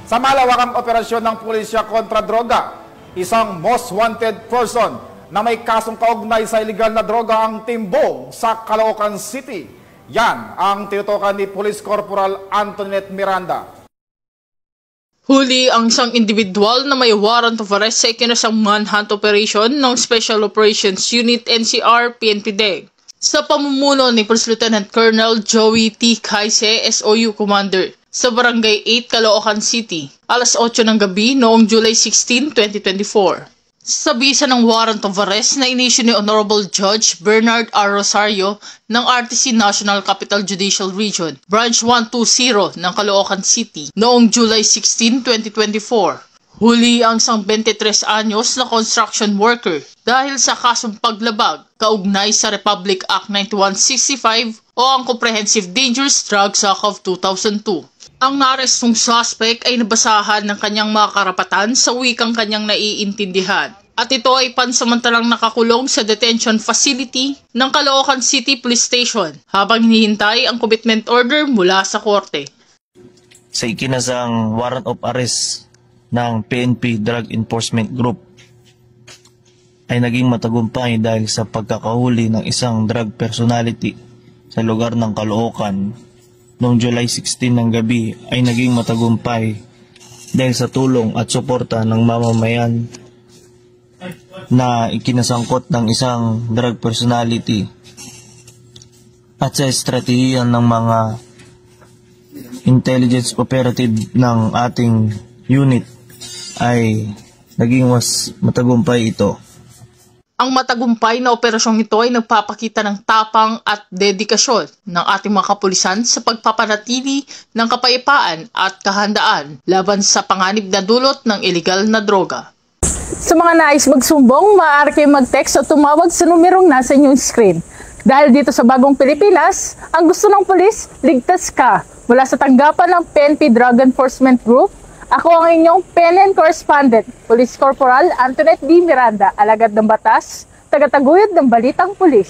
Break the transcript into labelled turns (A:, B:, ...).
A: Sa malawakang operasyon ng pulisya kontra droga, isang most wanted person na may kasong kaugnay sa iligal na droga ang timbong sa Caloocan City. Yan ang tinutukan ni Police Corporal Antoinette Miranda.
B: Huli ang isang individual na may warrant of arrest sa ikinasang manhunt operation ng Special Operations Unit NCR PNP DEG sa pamumuno ni Police Lieutenant Colonel Joey T. Kaise, SOU Commander, sa Barangay 8, Caloocan City, alas 8 ng gabi noong July 16, 2024. Sa bisa ng warrant of arrest na inisyu ni Honorable Judge Bernard R. Rosario ng RTC National Capital Judicial Region, Branch 120 ng Caloocan City noong July 16, 2024. Huli ang isang 23 anyos na construction worker dahil sa kasong paglabag kaugnay sa Republic Act 9165 o ang Comprehensive Dangerous Drugs Act of 2002. Ang naarestong suspect ay nabasahan ng kanyang mga karapatan sa wikang kanyang naiintindihan. At ito ay pansamantalang nakakulong sa detention facility ng Caloocan City Police Station habang hinihintay ang commitment order mula sa korte.
C: Sa ikinasang warrant of arrest ng PNP Drug Enforcement Group ay naging matagumpay dahil sa pagkakahuli ng isang drug personality sa lugar ng Caloocan noong July 16 ng gabi ay naging matagumpay dahil sa tulong at suporta ng mamamayan na ikinasangkot ng isang drug personality at sa estratehiya ng mga intelligence operative ng ating unit ay naging mas matagumpay ito.
B: Ang matagumpay na operasyong ito ay nagpapakita ng tapang at dedikasyon ng ating mga kapulisan sa pagpapanatili ng kapayapaan at kahandaan laban sa panganib na dulot ng iligal na droga.
D: Sa mga nais magsumbong, maaari kayong mag-text o tumawag sa numerong nasa inyong screen. Dahil dito sa Bagong Pilipinas, ang gusto ng pulis, ligtas ka. Mula sa tanggapan ng PNP Drug Enforcement Group, ako ang inyong PNN correspondent, Police Corporal Antoinette D. Miranda, alagad ng batas, tagataguyod ng Balitang Pulis.